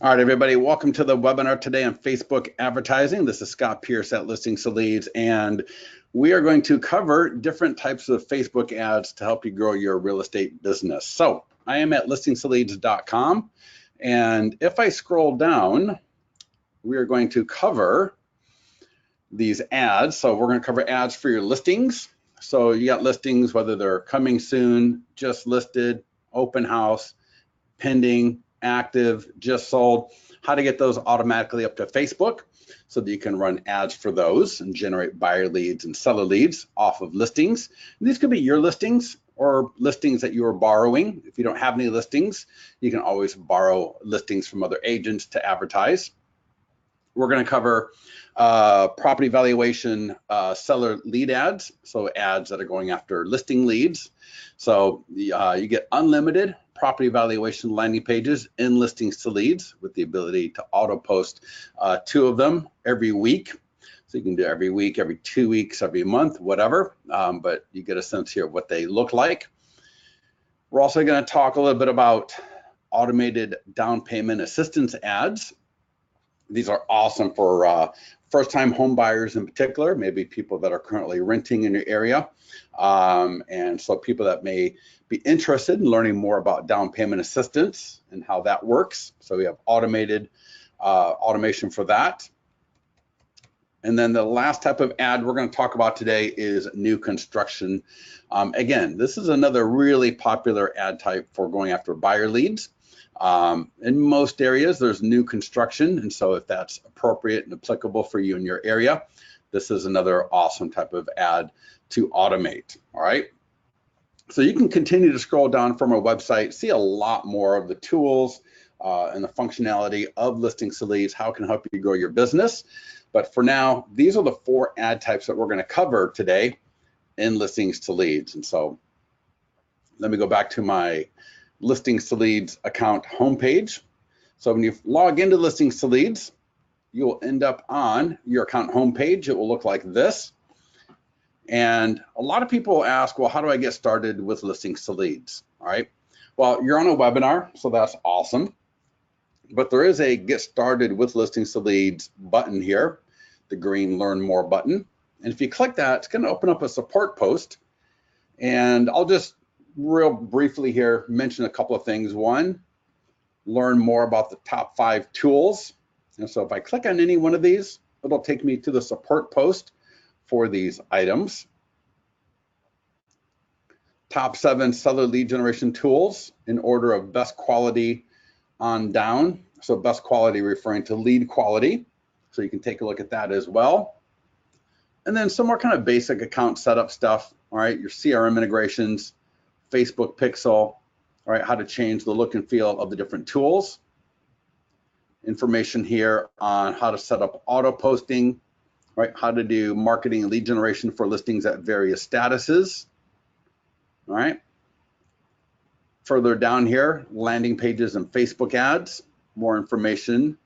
All right, everybody, welcome to the webinar today on Facebook advertising. This is Scott Pierce at Listings to Leads, and we are going to cover different types of Facebook ads to help you grow your real estate business. So I am at listingstoleads.com, and if I scroll down, we are going to cover these ads. So we're going to cover ads for your listings. So you got listings, whether they're coming soon, just listed, open house, pending, active, just sold, how to get those automatically up to Facebook so that you can run ads for those and generate buyer leads and seller leads off of listings. And these could be your listings or listings that you are borrowing. If you don't have any listings, you can always borrow listings from other agents to advertise. We're going to cover property valuation seller lead ads, so ads that are going after listing leads. So you get unlimited property valuation landing pages in listings to leads with the ability to auto post 2 of them every week. So you can do every week, every 2 weeks, every month, whatever, but you get a sense here of what they look like. We're also going to talk a little bit about automated down payment assistance ads. These are awesome for first-time home buyers in particular, maybe people that are currently renting in your area. And so people that may be interested in learning more about down payment assistance and how that works. So we have automation for that. And then the last type of ad we're going to talk about today is new construction. Again, this is another really popular ad type for going after buyer leads. In most areas, there's new construction, and so if that's appropriate and applicable for you in your area, this is another awesome type of ad to automate. All right. So you can continue to scroll down from our website, see a lot more of the tools and the functionality of Listings to Leads, how it can help you grow your business. But for now, these are the 4 ad types that we're going to cover today in Listings to Leads. And so let me go back to my Listings to Leads account homepage. So when you log into Listings to Leads, you will end up on your account homepage. It will look like this. And a lot of people ask, well, how do I get started with Listings to Leads? All right. Well, you're on a webinar, so that's awesome. But there is a Get Started with Listings to Leads button here, the green Learn More button. And if you click that, it's going to open up a support post. And I'll just real briefly here mention a couple of things. One, learn more about the top 5 tools. And so if I click on any one of these, it'll take me to the support post for these items. Top 7 seller lead generation tools in order of best quality on down. So best quality referring to lead quality. So you can take a look at that as well. And then some more kind of basic account setup stuff. All right, your CRM integrations, Facebook Pixel, all right, how to change the look and feel of the different tools. Information here on how to set up auto posting, right, how to do marketing and lead generation for listings at various statuses. All right. Further down here, landing pages and Facebook ads, more information.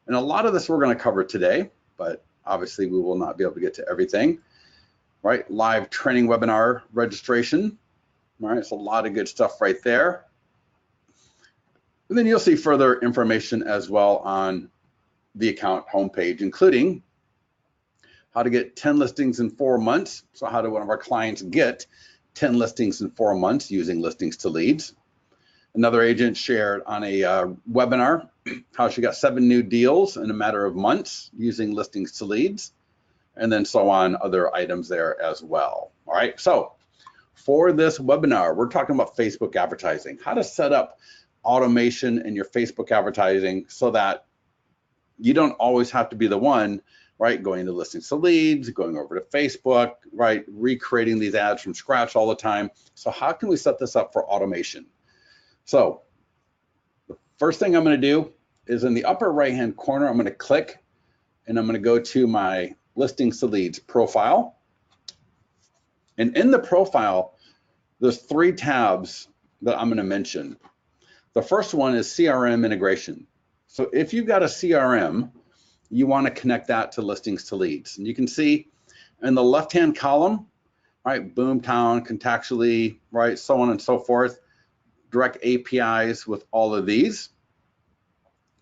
And a lot of this we're going to cover today, but obviously we will not be able to get to everything. Right, live training webinar registration. All right, it's a lot of good stuff right there. And then you'll see further information as well on the account homepage, including how to get 10 listings in 4 months. So how do one of our clients get 10 listings in 4 months using Listings to Leads? Another agent shared on a webinar how she got 7 new deals in a matter of months using Listings to Leads, and then so on, other items there as well. All right, so for this webinar, we're talking about Facebook advertising, how to set up automation in your Facebook advertising so that you don't always have to be the one, right, going to Listings to Leads, going over to Facebook, right, recreating these ads from scratch all the time. So how can we set this up for automation? So the first thing I'm going to do is in the upper right-hand corner, I'm going to click and I'm going to go to my Listings to Leads profile. And in the profile, there's 3 tabs that I'm going to mention. The first one is CRM integration. So if you've got a CRM, you want to connect that to Listings to Leads. And you can see in the left-hand column, right, Boomtown, Contactually, right, so on and so forth, direct APIs with all of these.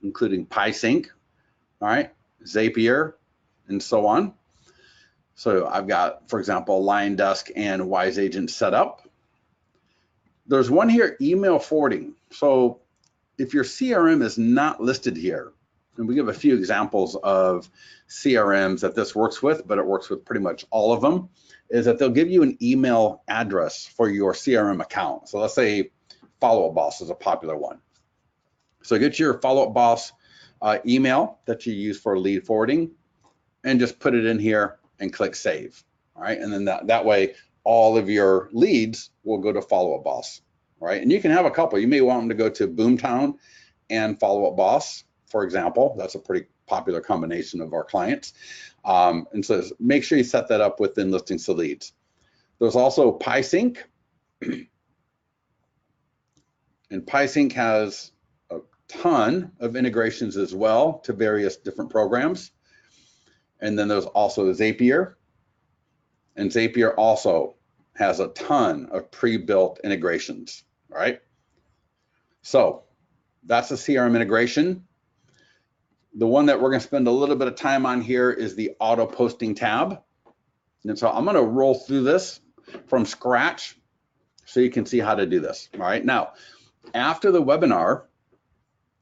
including PieSync, all right, Zapier, and so on. So I've got, for example, LionDesk and Wise Agent set up. There's one here, email forwarding. So if your CRM is not listed here, and we give a few examples of CRMs that this works with, but it works with pretty much all of them, is that they'll give you an email address for your CRM account. So let's say Follow Up Boss is a popular one. So get your Follow Up Boss email that you use for lead forwarding and just put it in here and click save. All right, and then that way all of your leads will go to Follow Up Boss. Right, and you can have a couple. You may want them to go to Boomtown and Follow Up Boss, for example. That's a pretty popular combination of our clients. And so make sure you set that up within Listings to Leads. There's also PieSync. And PieSync has a ton of integrations as well to various different programs. And then there's also Zapier. And Zapier also has a ton of pre-built integrations, right? So that's the CRM integration. The one that we're going to spend a little bit of time on here is the auto posting tab. And so I'm going to roll through this from scratch so you can see how to do this. All right. Now, after the webinar,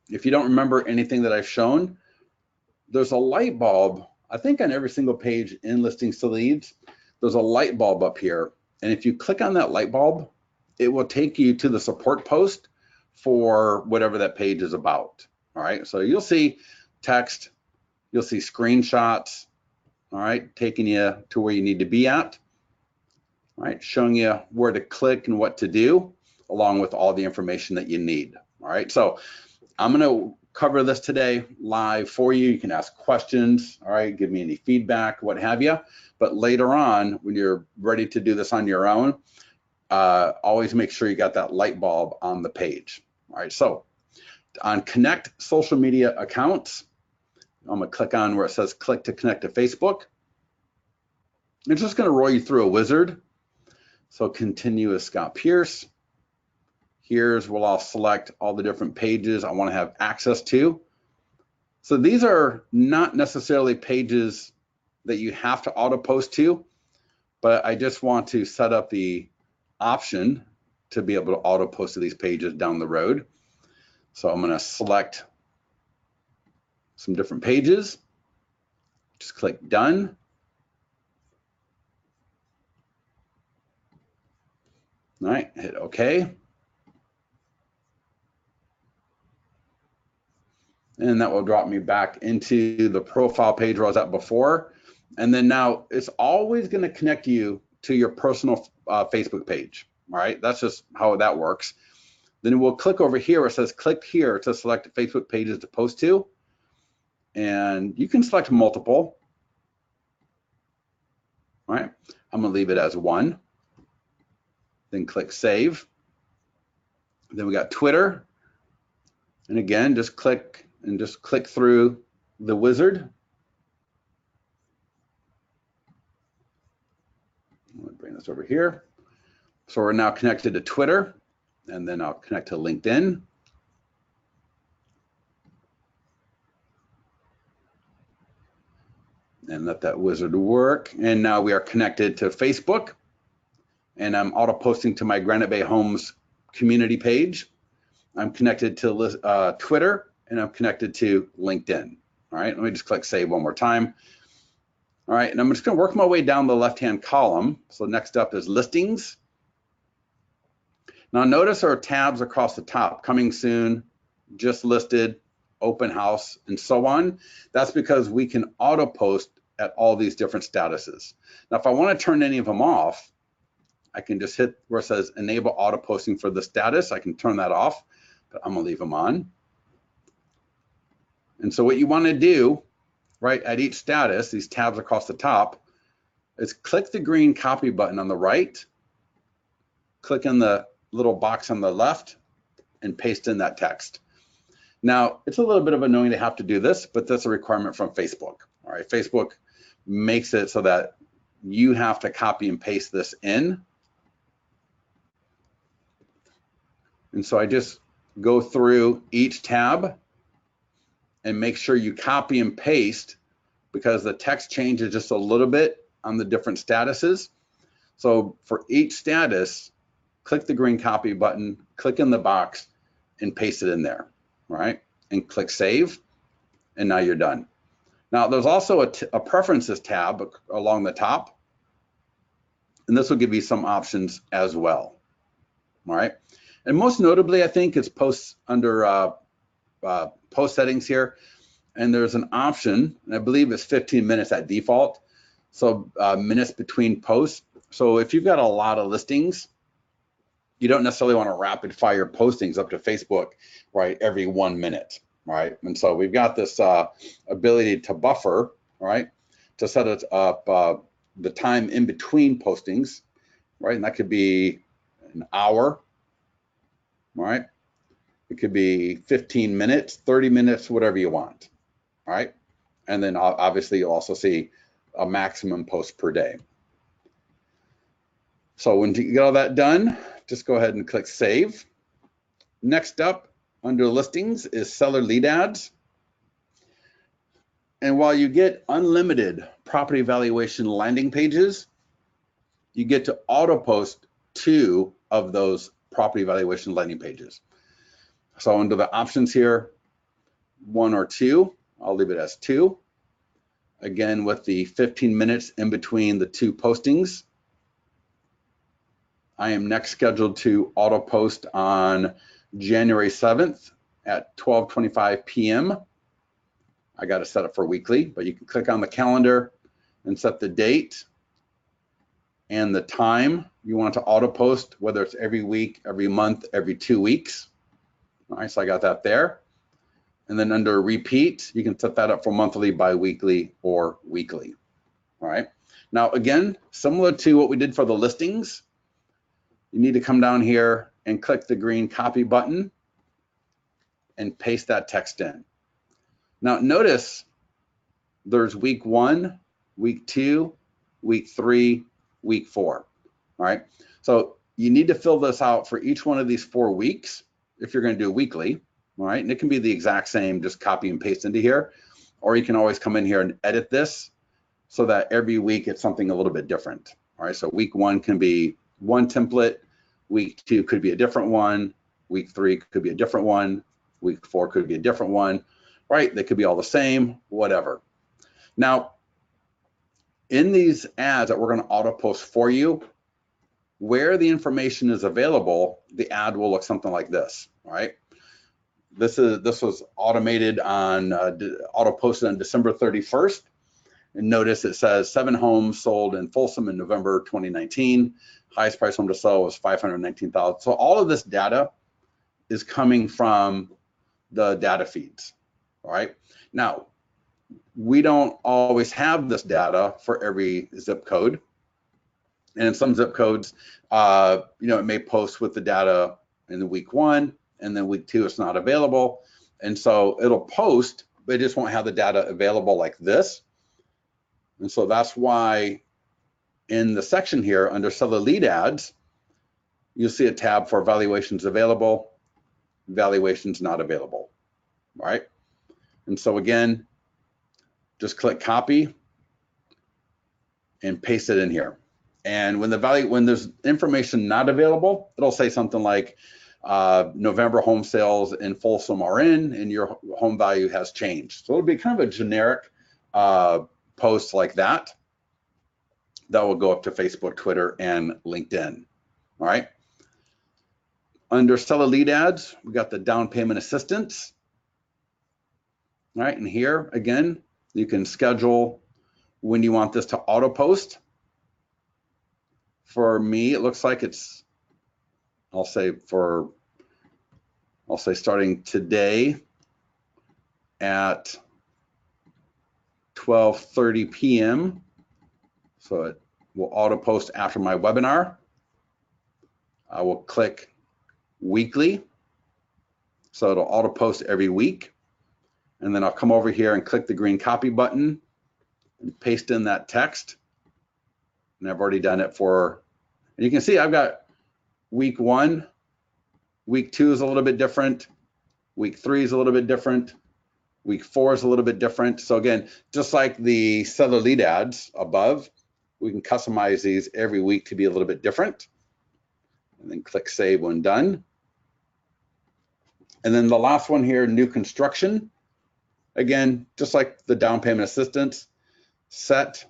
if you don't remember anything that I've shown, there's a light bulb, I think on every single page in Listings to Leads, there's a light bulb up here. And if you click on that light bulb, it will take you to the support post for whatever that page is about. All right, so you'll see text, you'll see screenshots, all right, taking you to where you need to be at, all right, showing you where to click and what to do, along with all the information that you need. All right, so I'm gonna cover this today live for you. You can ask questions, all right, give me any feedback, what have you. But later on, when you're ready to do this on your own, always make sure you got that light bulb on the page. All right, so on Connect Social Media Accounts, I'm gonna click on where it says click to connect to Facebook. It's just gonna roll you through a wizard. So continue with Scott Pierce. Here's where I'll select all the different pages I wanna have access to. So these are not necessarily pages that you have to auto post to, but I just want to set up the option to be able to auto post to these pages down the road. So I'm going to select some different pages, just click done. All right, hit OK. And that will drop me back into the profile page where I was at before. And then now it's always going to connect you to your personal Facebook page. All right, that's just how that works. Then we'll click over here where it says click here to select Facebook pages to post to. And you can select multiple. All right, I'm going to leave it as one. Then click save. Then we got Twitter. And again, just click through the wizard. I'm going to bring this over here. So we're now connected to Twitter, and then I'll connect to LinkedIn. And let that wizard work. And now we are connected to Facebook, and I'm auto posting to my Granite Bay Homes community page. I'm connected to Twitter, and I'm connected to LinkedIn. All right, let me just click save one more time. All right, and I'm just gonna work my way down the left-hand column. So next up is listings. Now notice our tabs across the top, coming soon, just listed, open house, and so on. That's because we can auto post at all these different statuses. Now, if I want to turn any of them off, I can just hit where it says enable auto posting for the status. I can turn that off, but I'm gonna leave them on. And so what you want to do, right, at each status, these tabs across the top, is click the green copy button on the right, click in the little box on the left, and paste in that text. Now, it's a little bit of annoying to have to do this, but that's a requirement from Facebook. All right, Facebook makes it so that you have to copy and paste this in. And so I just go through each tab and make sure you copy and paste, because the text changes just a little bit on the different statuses. So for each status, click the green copy button, click in the box, and paste it in there, right? And click save, and now you're done. Now there's also a preferences tab along the top, and this will give you some options as well, all right? And most notably, I think it's posts under post settings here, and there's an option, and I believe it's 15 minutes at default, so minutes between posts. So if you've got a lot of listings, you don't necessarily want to rapid fire postings up to Facebook, right, every 1 minute, right? And so we've got this ability to buffer, right, to set it up the time in between postings, right? And that could be an hour, right? It could be 15 minutes, 30 minutes, whatever you want, all right? And then obviously you'll also see a maximum post per day. So when you get all that done, just go ahead and click save. Next up under listings is seller lead ads. And while you get unlimited property valuation landing pages, you get to auto post 2 of those property valuation landing pages. So under the options here, 1 or 2, I'll leave it as 2. Again, with the 15 minutes in between the 2 postings. I am next scheduled to auto post on January 7th at 12:25 p.m. I got it set up for weekly, but you can click on the calendar and set the date and the time you want to auto post, whether it's every week, every month, every 2 weeks. All right, so I got that there. And then under repeat, you can set that up for monthly, bi-weekly, or weekly. All right. Now, again, similar to what we did for the listings, you need to come down here and click the green copy button and paste that text in. Now, notice there's week 1, week 2, week 3, week 4. All right. So you need to fill this out for each one of these 4 weeks if you're going to do weekly. All right. And it can be the exact same, just copy and paste into here. Or you can always come in here and edit this so that every week it's something a little bit different. All right. So week 1 can be one template. Week 2 could be a different one. Week 3 could be a different one. Week 4 could be a different one. Right? They could be all the same, whatever. Now, in these ads that we're going to auto post for you, where the information is available, the ad will look something like this. All right. This was automated on auto posted on December 31st. And notice it says 7 homes sold in Folsom in November 2019. Highest price home to sell was $519,000. So all of this data is coming from the data feeds. All right. Now, we don't always have this data for every zip code. And in some zip codes, it may post with the data in the week 1, and then week 2 it's not available. And so it'll post, but it just won't have the data available like this. And so that's why in the section here under seller lead ads, you'll see a tab for valuations available, valuations not available. All right. And so again, just click copy and paste it in here. And when there's information not available, it'll say something like November home sales in Folsom are in, and your home value has changed. So it'll be kind of a generic post like that will go up to Facebook, Twitter, and LinkedIn. All right. Under seller lead ads, we got the down payment assistance. All right, and here again, you can schedule when you want this to auto post. For me, it looks like it's, I'll say starting today at 12:30 p.m. So it will auto post after my webinar. I will click weekly. So it'll auto post every week. And then I'll come over here and click the green copy button and paste in that text. And I've already done it and you can see I've got week 1, week 2 is a little bit different, week 3 is a little bit different, Week 4 is a little bit different. So again, just like the seller lead ads above, we can customize these every week to be a little bit different. And then click save when done. And then the last one here, new construction. Again, just like the down payment assistance, set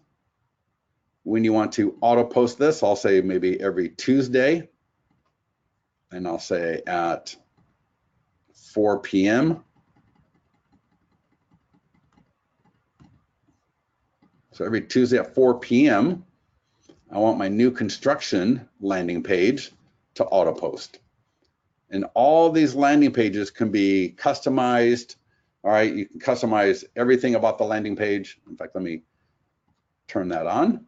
when you want to auto post this. I'll say maybe every Tuesday, and I'll say at 4 p.m. So every Tuesday at 4 p.m., I want my new construction landing page to auto post. And all these landing pages can be customized. All right, you can customize everything about the landing page. In fact, let me turn that on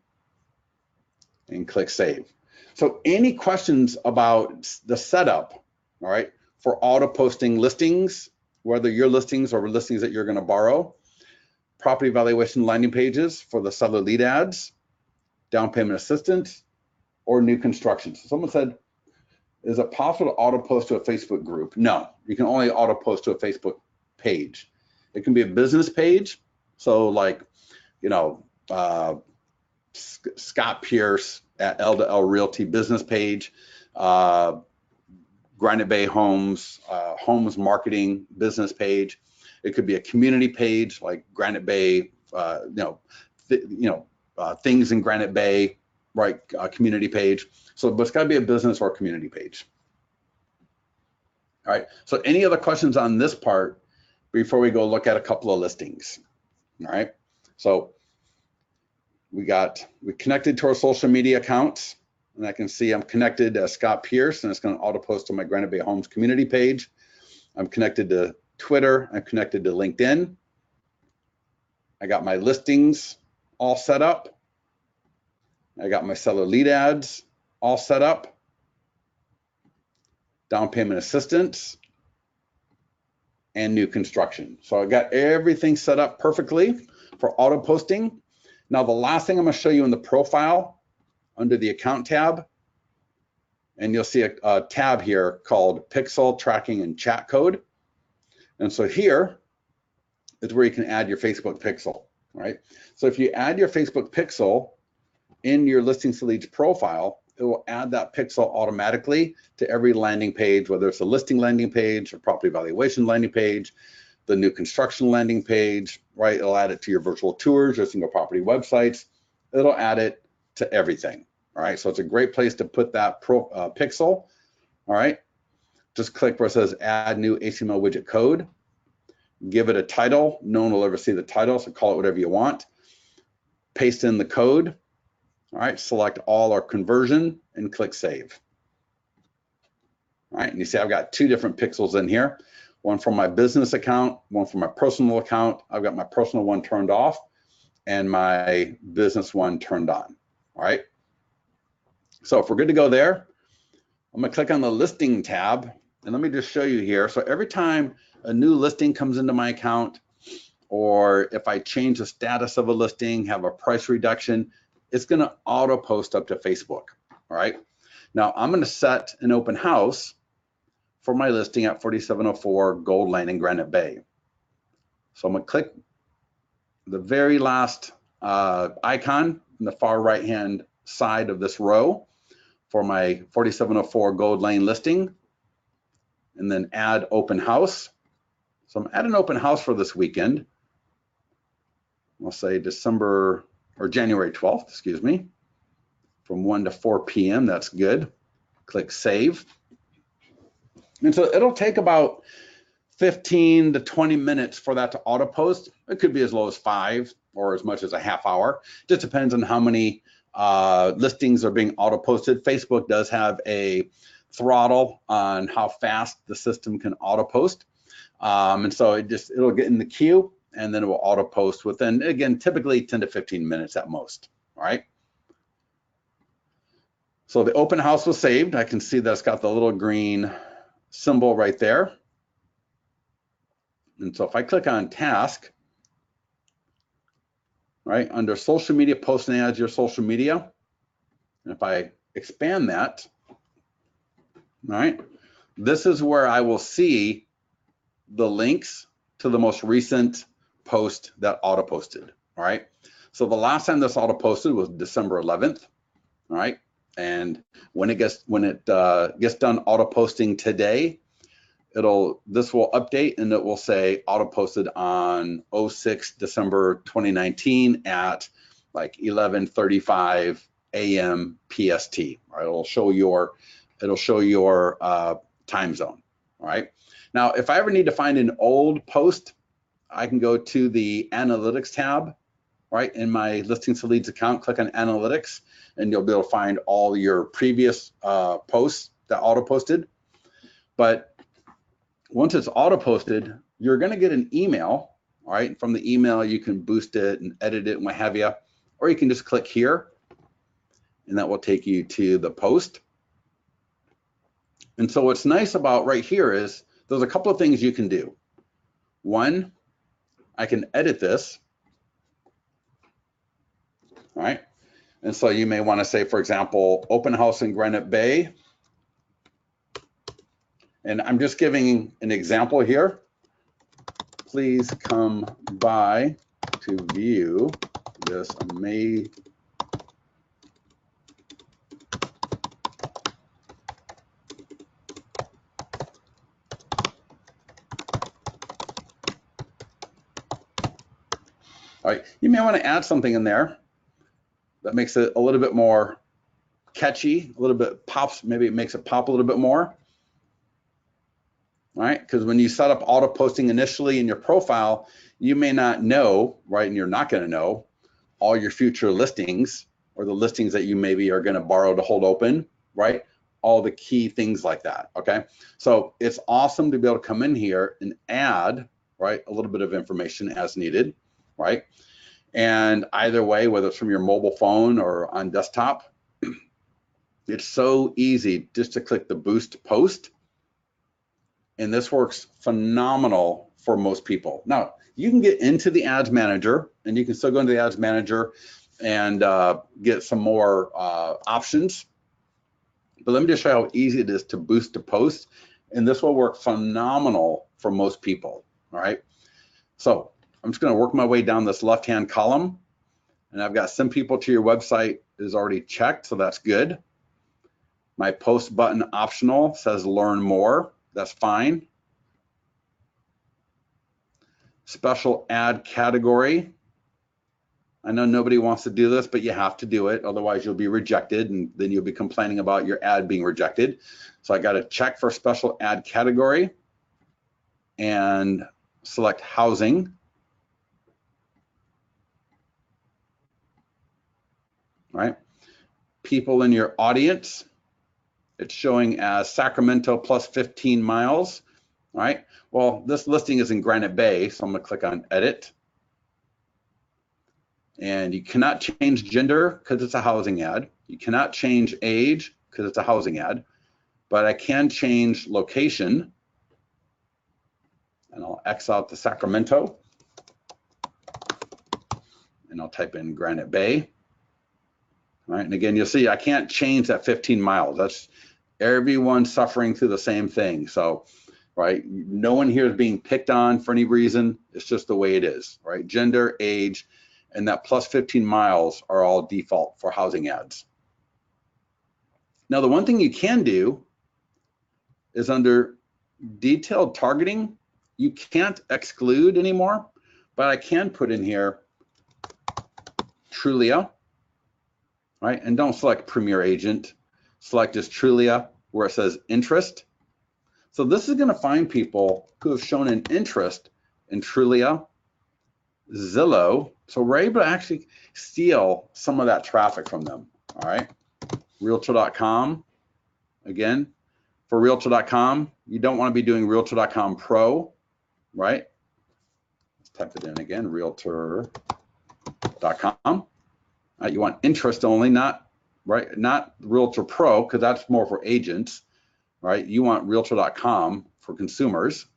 and click save. So any questions about the setup, all right, for auto posting listings, whether your listings or listings that you're going to borrow, property valuation landing pages for the seller lead ads, down payment assistance, or new construction. So someone said, is it possible to auto post to a Facebook group? No, you can only auto post to a Facebook page. It can be a business page. So like, you know, Scott Pierce at L2L Realty business page, Granite Bay Homes, Homes Marketing business page. It could be a community page like Granite Bay, things in Granite Bay, right? Community page. So, but it's got to be a business or a community page. All right. So, any other questions on this part before we go look at a couple of listings? All right. So, we connected to our social media accounts, and I can see I'm connected to Scott Pierce, and it's going to auto post to my Granite Bay Homes community page. I'm connected to Twitter. I'm connected to LinkedIn. I got my listings all set up. I got my seller lead ads all set up. Down payment assistance and new construction. So I got everything set up perfectly for auto posting. Now the last thing I'm going to show you in the profile under the account tab, and you'll see a tab here called Pixel Tracking and Chat Code. And so here is where you can add your Facebook pixel, right? So if you add your Facebook pixel in your Listings to Leads profile, it will add that pixel automatically to every landing page, whether it's a listing landing page, a property valuation landing page, the new construction landing page, right? It'll add it to your virtual tours, your single property websites. It'll add it to everything, all right? So it's a great place to put that pixel, all right? Just click where it says add new HTML widget code. Give it a title. No one will ever see the title, so call it whatever you want. Paste in the code. All right, select all or conversion and click save. All right, and you see I've got two different pixels in here. One for my business account, one for my personal account. I've got my personal one turned off and my business one turned on. All right, so if we're good to go there, I'm gonna click on the listing tab and let me just show you here. So every time a new listing comes into my account, or if I change the status of a listing, have a price reduction, it's going to auto post up to Facebook. All right. Now I'm going to set an open house for my listing at 4704 Gold Lane in Granite Bay. So I'm going to click the very last icon in the far right hand side of this row for my 4704 Gold Lane listing, and then add open house. So I'm adding open house for this weekend. I'll say January 12th, excuse me, from 1 to 4 p.m. That's good. Click save. And so it'll take about 15 to 20 minutes for that to auto post. It could be as low as 5 or as much as a half hour. Just depends on how many listings are being auto posted. Facebook does have a throttle on how fast the system can auto post. And so it'll get in the queue, and then it will auto post within, again, typically 10 to 15 minutes at most, all right? So the open house was saved. I can see that it's got the little green symbol right there. And so if I click on task, right, under social media, post and add your social media, and if I expand that, all right, this is where I will see the links to the most recent post that auto posted. All right. So the last time this auto posted was December 11th. All right. And when it gets done auto posting today, this will update and it will say auto posted on 06 December 2019 at like 11:35 a.m. PST. All right. It'll show your time zone. All right. Now, if I ever need to find an old post, I can go to the analytics tab, right, in my Listings to Leads account, click on analytics, and you'll be able to find all your previous posts that auto posted. But once it's auto posted, you're going to get an email. All right. From the email, you can boost it and edit it and what have you, or you can just click here and that will take you to the post. And so what's nice about right here is there's a couple of things you can do. One, I can edit this. All right. And so you may want to say, for example, open house in Granite Bay. And I'm just giving an example here. Please come by to view this amazing. All right, you may want to add something in there that makes it a little bit more catchy, a little bit pops, maybe it makes it pop a little bit more. All right, because when you set up auto posting initially in your profile, you may not know, right, and you're not going to know all your future listings or the listings that you maybe are going to borrow to hold open, right? All the key things like that, okay? So it's awesome to be able to come in here and add, right, a little bit of information as needed, right? And either way, whether it's from your mobile phone or on desktop, it's so easy just to click the boost post. And this works phenomenal for most people. Now, you can get into the ads manager and you can still go into the ads manager and get some more options. But let me just show you how easy it is to boost to post. And this will work phenomenal for most people, all right? So I'm just gonna work my way down this left-hand column and I've got send people to your website is already checked, so that's good. My post button optional says learn more. That's fine. Special ad category. I know nobody wants to do this, but you have to do it. Otherwise, you'll be rejected, and then you'll be complaining about your ad being rejected. So I got to check for special ad category and select housing. All right. People in your audience. It's showing as Sacramento plus 15 miles. All right. Well, this listing is in Granite Bay, so I'm going to click on edit. And you cannot change gender because it's a housing ad. You cannot change age because it's a housing ad. But I can change location. And I'll X out the Sacramento. And I'll type in Granite Bay. All right. And again, you'll see I can't change that 15 miles. That's everyone suffering through the same thing. So, right, no one here is being picked on for any reason. It's just the way it is, right? Gender, age, and that plus 15 miles are all default for housing ads. Now, the one thing you can do is under detailed targeting, you can't exclude anymore, but I can put in here Trulia, right? And don't select Premier Agent. Select just Trulia where it says interest. So this is going to find people who have shown an interest in Trulia, Zillow. So we're able to actually steal some of that traffic from them. All right. Realtor.com. Again, for Realtor.com, you don't want to be doing Realtor.com Pro, right? Let's type it in again, Realtor.com. You want interest only, not Realtor Pro, because that's more for agents, right? You want Realtor.com for consumers.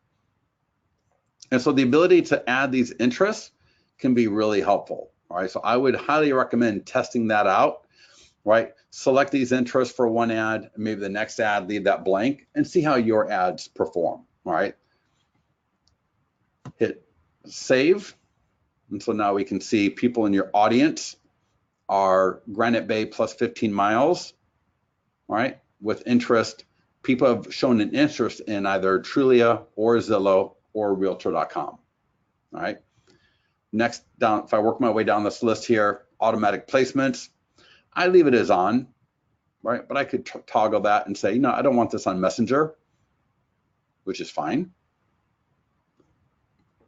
And so the ability to add these interests can be really helpful, all right? So I would highly recommend testing that out, right? Select these interests for one ad, and maybe the next ad, leave that blank, and see how your ads perform, all right? hit save. And so now we can see people in your audience are Granite Bay plus 15 miles, all right, with interest. People have shown an interest in either Trulia or Zillow or Realtor.com, all right. Next down, if I work my way down this list here, automatic placements, I leave it as on, right? But I could toggle that and say, I don't want this on Messenger, which is fine.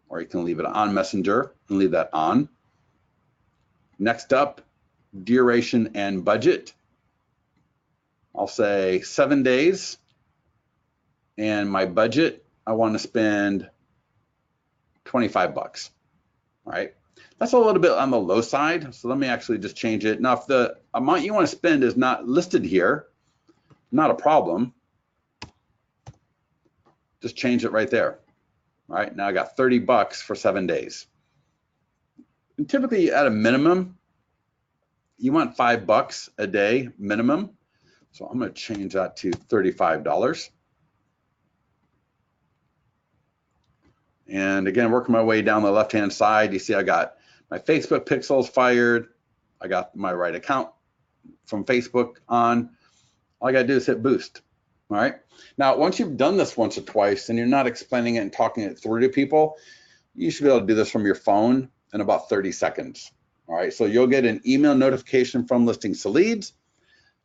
Or you can leave it on Messenger and leave that on. Next up, duration and budget. I'll say 7 days. And my budget, I want to spend 25 bucks. All right. That's a little bit on the low side. So let me actually just change it. Now, if the amount you want to spend is not listed here, not a problem. Just change it right there. All right. Now I got 30 bucks for 7 days. And typically at a minimum, you want $5 a day minimum. So I'm going to change that to $35. And again, working my way down the left-hand side, you see I got my Facebook pixels fired. I got my right account from Facebook on. All I got to do is hit boost. All right. Now, once you've done this once or twice and you're not explaining it and talking it through to people, you should be able to do this from your phone in about 30 seconds. All right. So you'll get an email notification from Listings to Leads.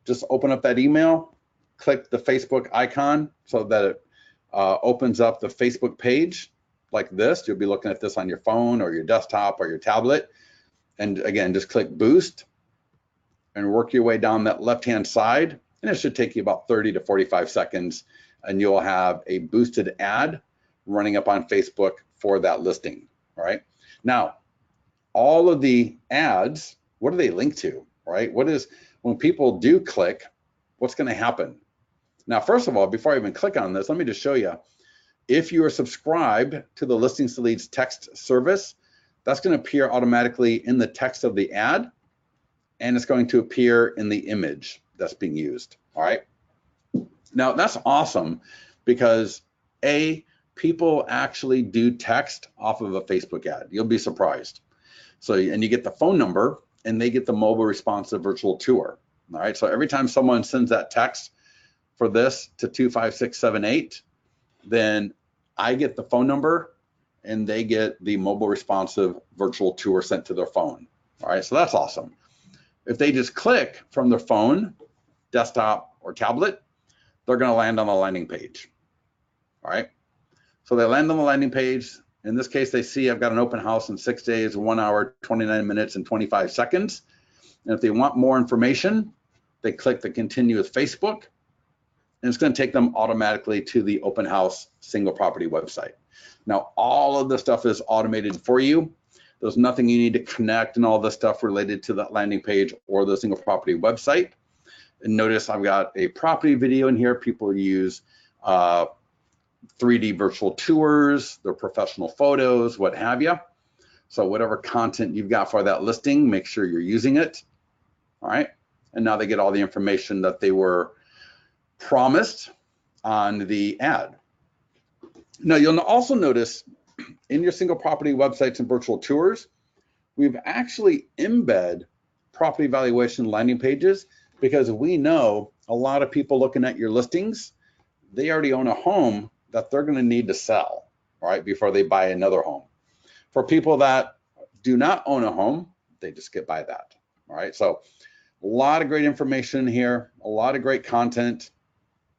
Just open up that email, click the Facebook icon so that it opens up the Facebook page like this. You'll be looking at this on your phone or your desktop or your tablet. And again, just click boost and work your way down that left-hand side. And it should take you about 30 to 45 seconds and you'll have a boosted ad running up on Facebook for that listing. All right. Now, all of the ads, what do they link to, right? When people do click, what's going to happen? Now, first of all, before I even click on this, let me just show you. If you are subscribed to the Listings to Leads text service, that's going to appear automatically in the text of the ad, and it's going to appear in the image that's being used. All right. Now, that's awesome because people actually do text off of a Facebook ad. You'll be surprised. So, and you get the phone number and they get the mobile responsive virtual tour. All right. So every time someone sends that text for this to 25678, then I get the phone number and they get the mobile responsive virtual tour sent to their phone. All right. So that's awesome. If they just click from their phone, desktop, or tablet, they're going to land on the landing page. All right. So they land on the landing page. In this case, they see I've got an open house in 6 days, 1 hour, 29 minutes, and 25 seconds. And if they want more information, they click the continue with Facebook, and it's going to take them automatically to the open house single property website. Now, all of this stuff is automated for you. There's nothing you need to connect and all this stuff related to that landing page or the single property website. And notice I've got a property video in here. People use 3D virtual tours, their professional photos, what have you. So whatever content you've got for that listing, make sure you're using it. All right. And now they get all the information that they were promised on the ad. Now you'll also notice in your single property websites and virtual tours, we've actually embed property valuation landing pages because we know a lot of people looking at your listings, they already own a home that they're going to need to sell, right, before they buy another home. For people that do not own a home, they just get by that. All right. So a lot of great information here, a lot of great content.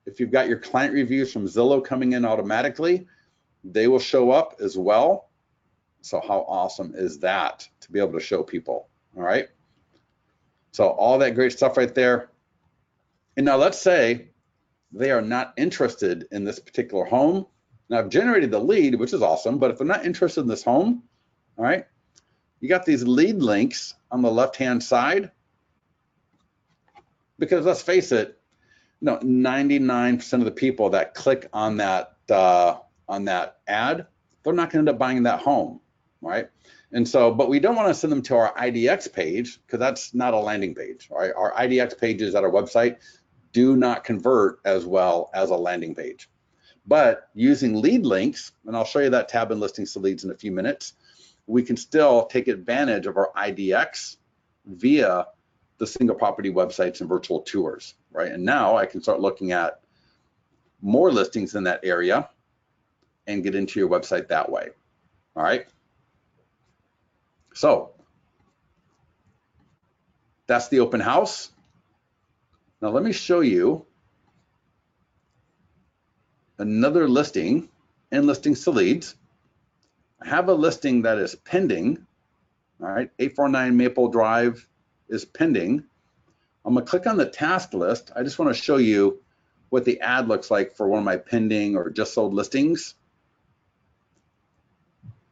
If you've got your client reviews from Zillow coming in automatically, they will show up as well. So how awesome is that to be able to show people? All right. So all that great stuff right there. And now let's say they are not interested in this particular home. Now I've generated the lead, which is awesome, but if they're not interested in this home, all right, you got these lead links on the left-hand side, because let's face it, 99% of the people that click on that ad, they're not going to end up buying that home, right? And so, but we don't want to send them to our IDX page because that's not a landing page, right? Our IDX pages at our website do not convert as well as a landing page. But using lead links, and I'll show you that tab in listings to leads in a few minutes, we can still take advantage of our IDX via the single property websites and virtual tours, right? And now I can start looking at more listings in that area and get into your website that way, all right? So that's the open house. Now let me show you another listing in listings to leads. I have a listing that is pending, all right? 849 Maple Drive is pending. I'm gonna click on the task list. I just wanna show you what the ad looks like for one of my pending or just sold listings.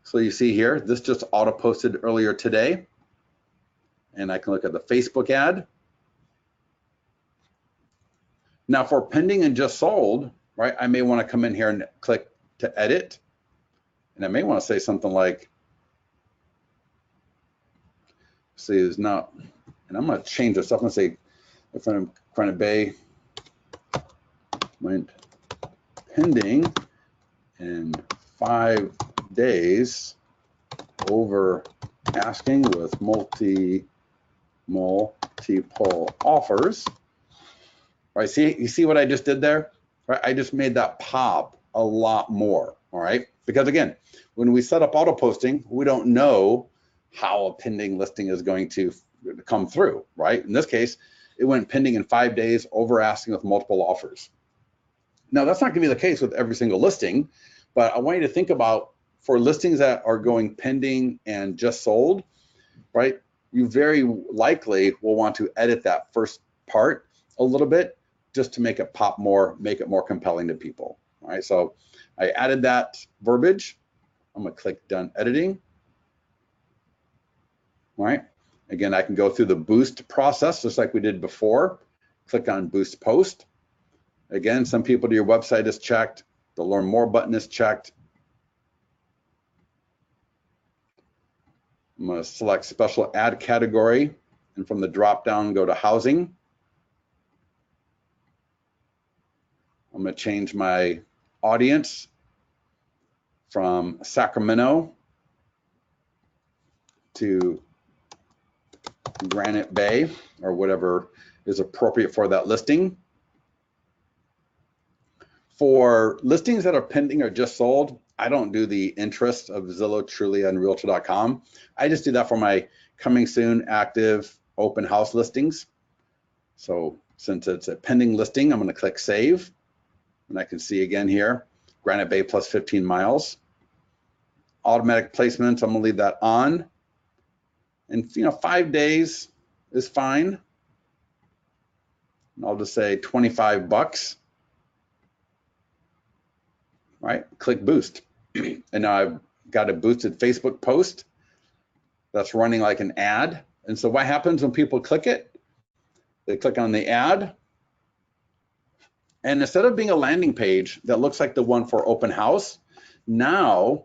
So you see here, this just auto posted earlier today. And I can look at the Facebook ad. Now for pending and just sold, right, I may wanna come in here and click to edit. And I may wanna say something like, see, is not, and I'm gonna change this. I'm gonna say, if I'm trying to Bay went pending in 5 days over asking with multiple offers. Right, see, you see what I just did there? Right, I just made that pop a lot more, all right? Because again, when we set up auto posting, we don't know how a pending listing is going to come through, right? In this case, it went pending in 5 days over asking with multiple offers. Now, that's not gonna be the case with every single listing, but I want you to think about for listings that are going pending and just sold, right? You very likely will want to edit that first part a little bit just to make it pop more, make it more compelling to people, all right? So I added that verbiage. I'm gonna click done editing, all right? Again, I can go through the boost process just like we did before. Click on boost post. Again, some people to your website is checked. The learn more button is checked. I'm going to select special ad category, and from the drop down, go to housing. I'm going to change my audience from Sacramento to Granite Bay, or whatever is appropriate for that listing. For listings that are pending or just sold, I don't do the interest of Zillow, Trulia, and Realtor.com. I just do that for my coming soon active open house listings. So since it's a pending listing, I'm going to click save. And I can see again here, Granite Bay plus 15 miles. Automatic placements, I'm going to leave that on. And 5 days is fine. And I'll just say 25 bucks. Right, click boost. And now I've got a boosted Facebook post that's running like an ad. And so what happens when people click it? They click on the ad. And instead of being a landing page that looks like the one for open house, now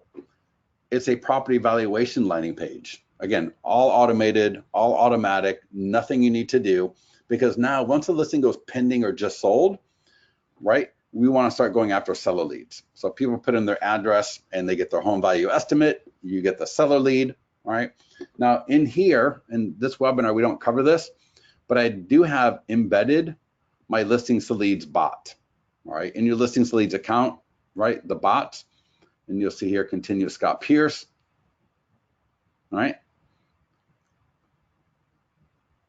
it's a property valuation landing page. Again, all automated, all automatic, nothing you need to do, because now once the listing goes pending or just sold, right, we want to start going after seller leads. So people put in their address and they get their home value estimate, you get the seller lead, all right? Now in here, in this webinar, we don't cover this, but I do have embedded my listings to leads bot, all right? In your listings to leads account, right, the bot, and you'll see here, continue Scott Pierce, all right?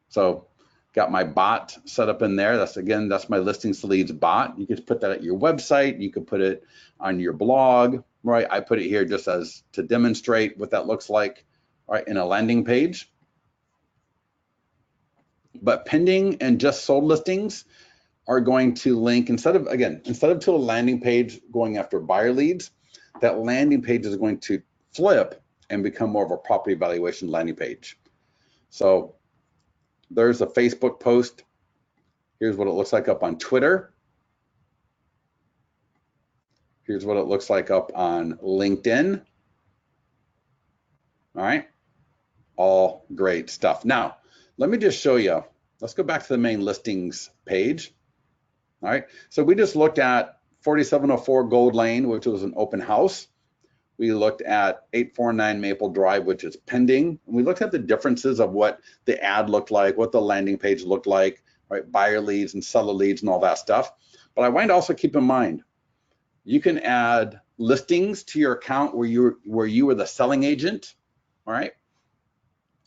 So got my bot set up in there. That's my listings to leads bot. You could put that at your website. You could put it on your blog, right? I put it here just as to demonstrate what that looks like, right, in a landing page. But pending and just sold listings are going to link, instead of to a landing page going after buyer leads, that landing page is going to flip and become more of a property valuation landing page. So there's a Facebook post. Here's what it looks like up on Twitter. Here's what it looks like up on LinkedIn. All right, all great stuff. Now, let me just show you. Let's go back to the main listings page. All right, so we just looked at 4704 Gold Lane, which was an open house. We looked at 849 Maple Drive, which is pending. And we looked at the differences of what the ad looked like, what the landing page looked like, right? Buyer leads and seller leads and all that stuff. But I want to also keep in mind, you can add listings to your account where you were the selling agent, all right?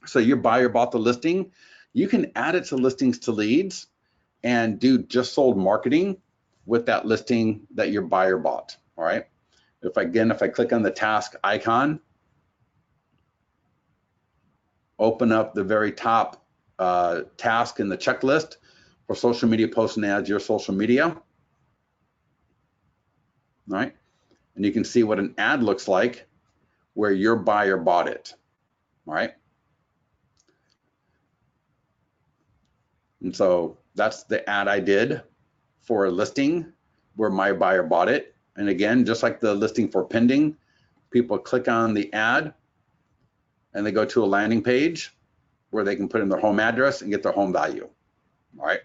So your buyer bought the listing. You can add it to listings to leads and do just sold marketing with that listing that your buyer bought, all right? If I click on the task icon, open up the very top task in the checklist for social media posts and ads, your social media, all right? And you can see what an ad looks like where your buyer bought it, all right? And so that's the ad I did for a listing where my buyer bought it. And again, just like the listing for pending, people click on the ad and they go to a landing page where they can put in their home address and get their home value, all right?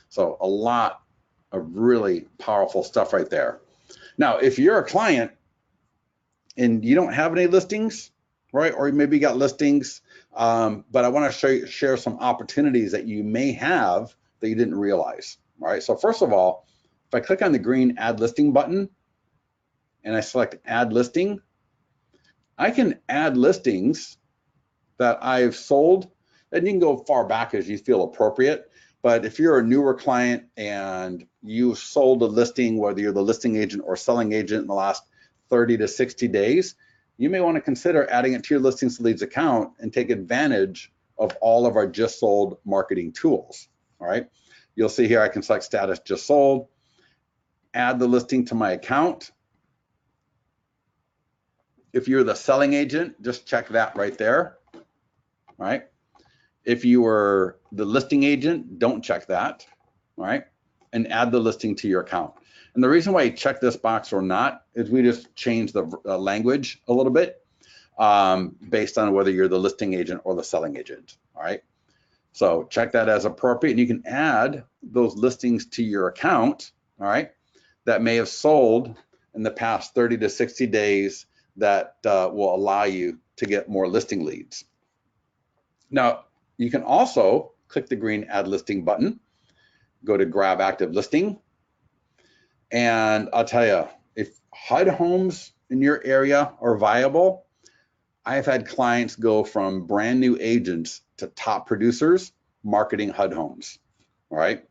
So a lot of really powerful stuff right there. Now, if you're a client and you don't have any listings, right? Or maybe you got listings, but I want to share some opportunities that you may have that you didn't realize, all right? So first of all, if I click on the green add listing button and I select add listing, I can add listings that I've sold, and you can go far back as you feel appropriate. But if you're a newer client and you sold a listing, whether you're the listing agent or selling agent in the last 30 to 60 days, you may want to consider adding it to your listings to leads account and take advantage of all of our just sold marketing tools, all right? You'll see here I can select status just sold, add the listing to my account. If you're the selling agent, just check that right there, right? If you were the listing agent, don't check that, right? And add the listing to your account. And the reason why you check this box or not is we just change the language a little bit based on whether you're the listing agent or the selling agent, all right? So check that as appropriate, and you can add those listings to your account, all right, that may have sold in the past 30 to 60 days that will allow you to get more listing leads. Now, you can also click the green add listing button, go to grab active listing, and I'll tell you, if HUD homes in your area are viable, I've had clients go from brand new agents to top producers marketing HUD homes, all right?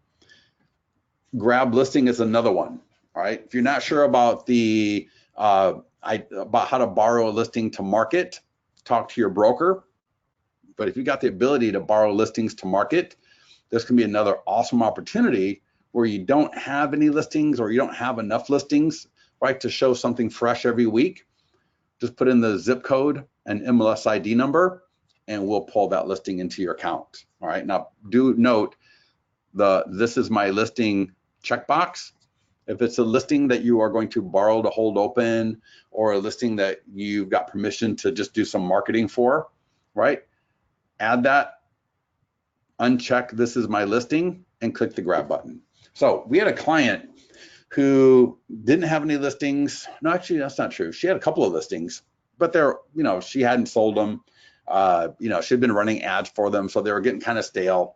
Grab listing is another one, all right? If you're not sure about the about how to borrow a listing to market, talk to your broker. But if you got the ability to borrow listings to market, this can be another awesome opportunity where you don't have any listings or you don't have enough listings, right, to show something fresh every week. Just put in the zip code and MLS ID number, and we'll pull that listing into your account. All right, now do note the this is my listing checkbox. If it's a listing that you are going to borrow to hold open, or a listing that you've got permission to just do some marketing for, right? Add that, uncheck this is my listing, and click the grab button. So we had a client who didn't have any listings. No, actually, that's not true. She had a couple of listings, but they're, she hadn't sold them. She'd been running ads for them, so they were getting kind of stale.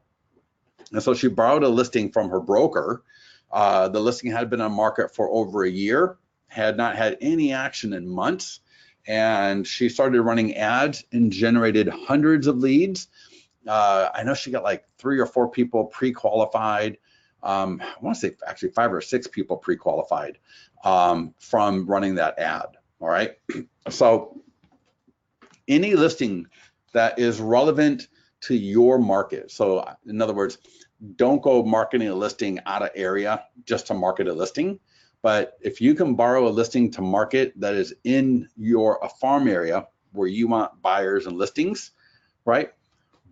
And so she borrowed a listing from her broker. The listing had been on market for over a year, had not had any action in months. And she started running ads and generated hundreds of leads. I know she got like 3 or 4 people pre-qualified. I want to say actually 5 or 6 people pre-qualified from running that ad. All right. So any listing that is relevant to your market. So in other words, don't go marketing a listing out of area just to market a listing. But if you can borrow a listing to market that is in a farm area where you want buyers and listings, right?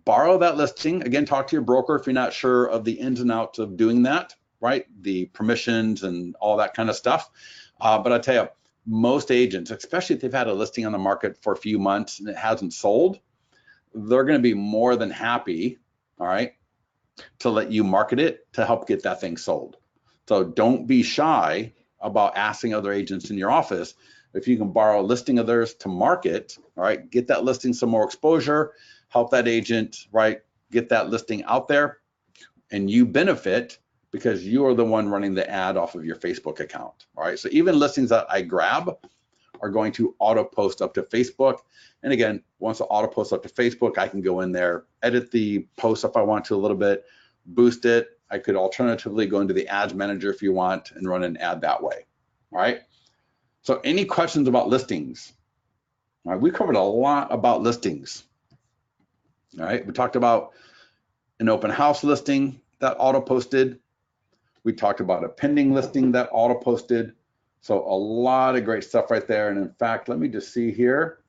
Borrow that listing. Again, talk to your broker if you're not sure of the ins and outs of doing that, right? The permissions and all that kind of stuff. But I tell you, most agents, especially if they've had a listing on the market for a few months and it hasn't sold, they're going to be more than happy, all right, to let you market it to help get that thing sold. So don't be shy, about asking other agents in your office if you can borrow a listing of theirs to market, all right, get that listing some more exposure, help that agent, right, get that listing out there, and you benefit because you are the one running the ad off of your Facebook account, all right? So even listings that I grab are going to auto post up to Facebook. And again, once I auto post up to Facebook, I can go in there, edit the post if I want to a little bit, boost it. I could alternatively go into the ads manager if you want and run an ad that way, all right? So any questions about listings? All right, we covered a lot about listings, all right? We talked about an open house listing that auto posted. We talked about a pending listing that auto posted. So a lot of great stuff right there. And in fact, let me just see here.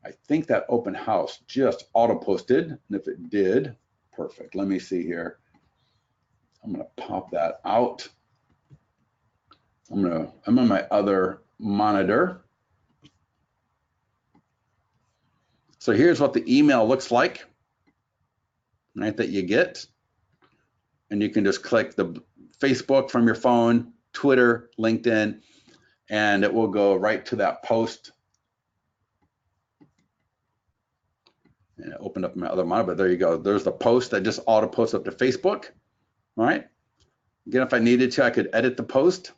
I think that open house just auto posted. And if it did, perfect. Let me see here. I'm gonna pop that out. I'm on my other monitor. So here's what the email looks like, right, that you get. And you can just click the Facebook from your phone, Twitter, LinkedIn, and it will go right to that post. And it opened up my other monitor, but there you go. There's the post that just auto posts up to Facebook, all right? Again, if I needed to, I could edit the post.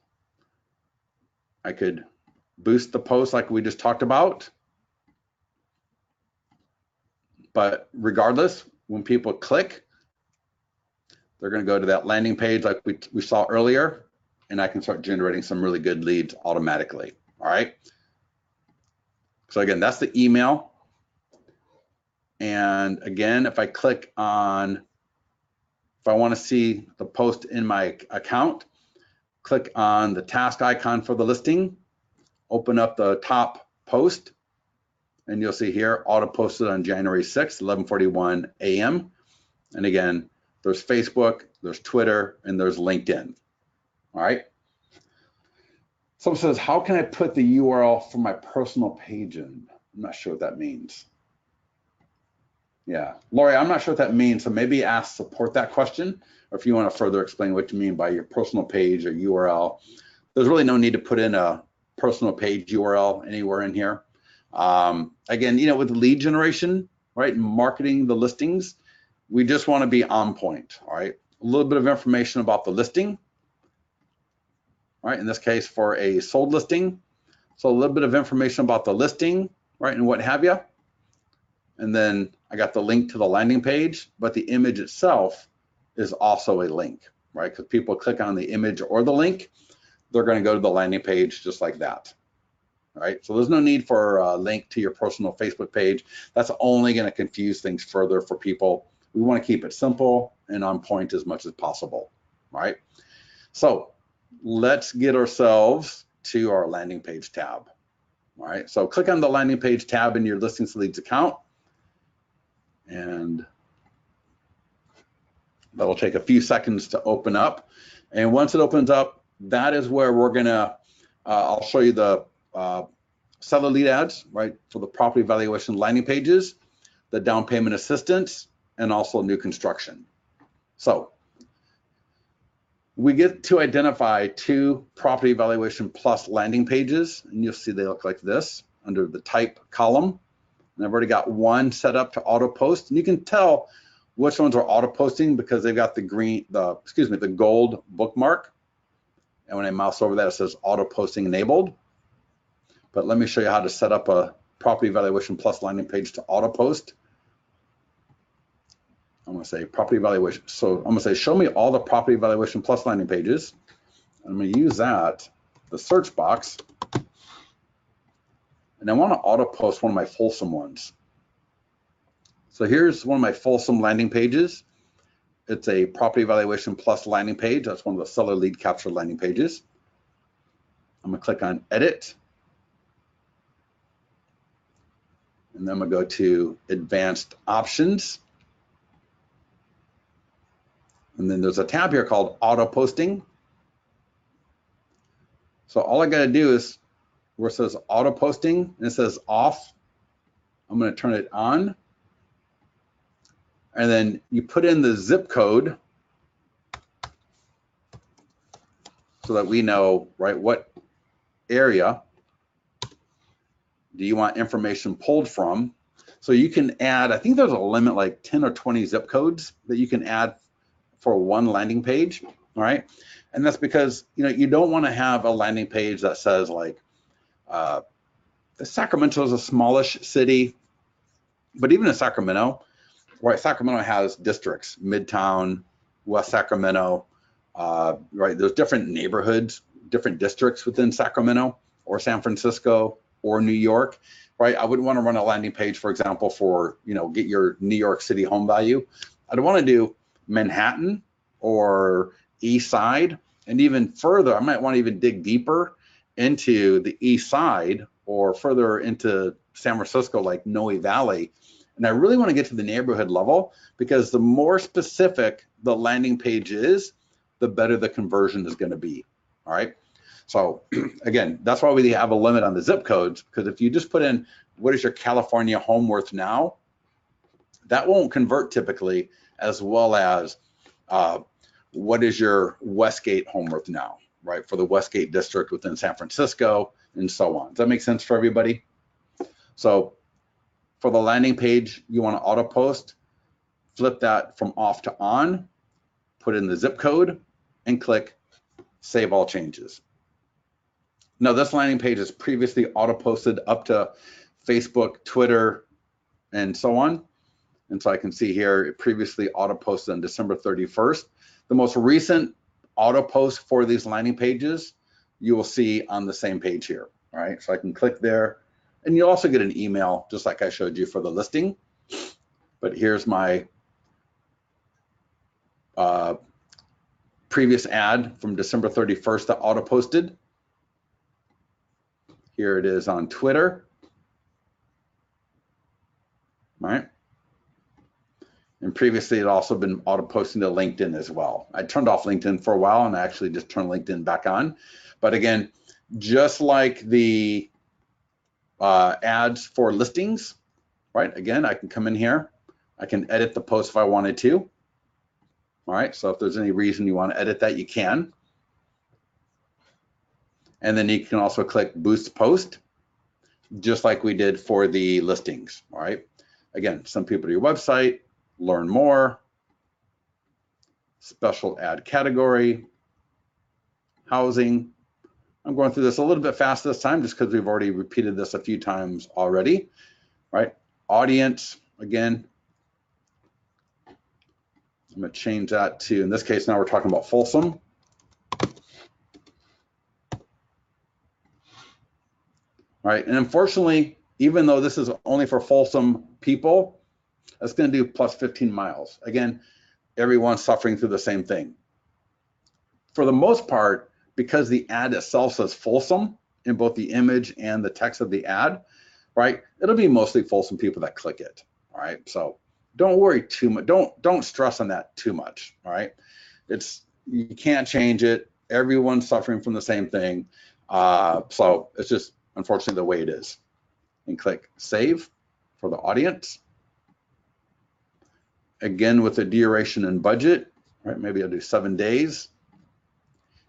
I could boost the post like we just talked about. But regardless, when people click, they're gonna go to that landing page like we saw earlier, and I can start generating some really good leads automatically, all right? So again, that's the email. And again, if I click on, if I want to see the post in my account, click on the task icon for the listing, open up the top post, and you'll see here, auto posted on January 6th, 11:41 a.m. And again, there's Facebook, there's Twitter, and there's LinkedIn, all right? Someone says, how can I put the URL for my personal page in? I'm not sure what that means. Yeah, Lori, I'm not sure what that means, so maybe ask support that question, or if you want to further explain what you mean by your personal page or URL. There's really no need to put in a personal page URL anywhere in here. Again, you know, with lead generation, right, marketing the listings, we just want to be on point, all right? A little bit of information about the listing, right? In this case, for a sold listing. So a little bit of information about the listing, right, and what have you. And then I got the link to the landing page, but the image itself is also a link, right? Because people click on the image or the link, they're going to go to the landing page just like that, right? So there's no need for a link to your personal Facebook page. That's only going to confuse things further for people. We want to keep it simple and on point as much as possible, right? So let's get ourselves to our landing page tab, all right? So click on the landing page tab in your Listings to Leads account, and that'll take a few seconds to open up. And once it opens up, that is where we're gonna, I'll show you the seller lead ads, right, for the property valuation landing pages, the down payment assistance, and also new construction. So we get to identify 2 property valuation plus landing pages, and you'll see they look like this under the type column. And I've already got one set up to auto post, and you can tell which ones are auto posting because they've got the gold bookmark. And when I mouse over that, it says auto posting enabled. But let me show you how to set up a property valuation plus landing page to auto post. I'm gonna say property valuation. So I'm gonna say, show me all the property valuation plus landing pages. I'm gonna use that, the search box. And I want to auto post one of my fulsome ones. So here's one of my fulsome landing pages. It's a property valuation plus landing page. That's one of the seller lead capture landing pages. I'm gonna click on edit. And then I'm gonna go to advanced options. And then there's a tab here called auto posting. So all I gotta do is where it says auto posting and it says off, I'm gonna turn it on. And then you put in the zip code so that we know, right, what area do you want information pulled from. So you can add, I think there's a limit like 10 or 20 zip codes that you can add for one landing page, all right? And that's because, you don't want to have a landing page that says like, Sacramento is a smallish city, but even in Sacramento, right, Sacramento has districts, Midtown, West Sacramento, right? There's different neighborhoods, different districts within Sacramento or San Francisco or New York, right? I wouldn't want to run a landing page, for example, for, get your New York City home value. I'd want to do Manhattan or East Side, and even further, I might want to even dig deeper into the East Side or further into San Francisco, like Noe Valley. And I really want to get to the neighborhood level, because the more specific the landing page is, the better the conversion is going to be. All right. So again, that's why we have a limit on the zip codes, because if you just put in, what is your California home worth now, that won't convert typically, as well as what is your Westgate home worth now, right? For the Westgate district within San Francisco and so on. Does that make sense for everybody? So for the landing page, you want to auto post, flip that from off to on, put in the zip code, and click Save All Changes. Now, this landing page is previously auto posted up to Facebook, Twitter, and so on. And so I can see here, it previously auto posted on December 31st. The most recent auto post for these landing pages, you will see on the same page here. All right, so I can click there, and you'll also get an email, just like I showed you for the listing. But here's my previous ad from December 31st that auto posted. Here it is on Twitter. All right. And previously, it also been auto posting to LinkedIn as well. I turned off LinkedIn for a while, and I actually just turned LinkedIn back on. But again, just like the ads for listings, right? Again, I can come in here. I can edit the post if I wanted to. All right, so if there's any reason you want to edit that, you can. And then you can also click Boost Post, just like we did for the listings. All right, again, send people to your website, learn more, special ad category, housing. I'm going through this a little bit fast this time, just because we've already repeated this a few times already, right? Audience, again, I'm going to change that to, in this case, now we're talking about Folsom. All right, and unfortunately, even though this is only for Folsom people, that's going to do plus 15 miles. Again, everyone's suffering through the same thing. For the most part, because the ad itself says Folsom in both the image and the text of the ad, right? It'll be mostly Folsom people that click it. All right, so don't worry too much. Don't stress on that too much. All right, you can't change it. Everyone's suffering from the same thing. So it's just unfortunately the way it is. And click Save for the audience. Again, with the duration and budget, right? Maybe I'll do 7 days.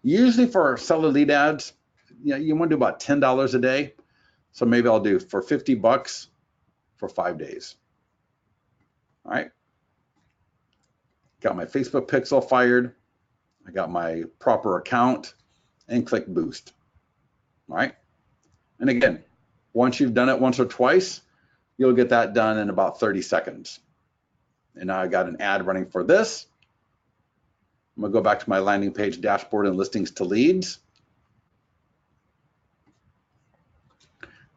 Usually for seller lead ads, you want to do about $10 a day. So maybe I'll do for $50 for 5 days. All right. Got my Facebook pixel fired. I got my proper account, and click Boost. All right. And again, once you've done it once or twice, you'll get that done in about 30 seconds. And now I got an ad running for this. I'm gonna go back to my landing page dashboard and listings to leads.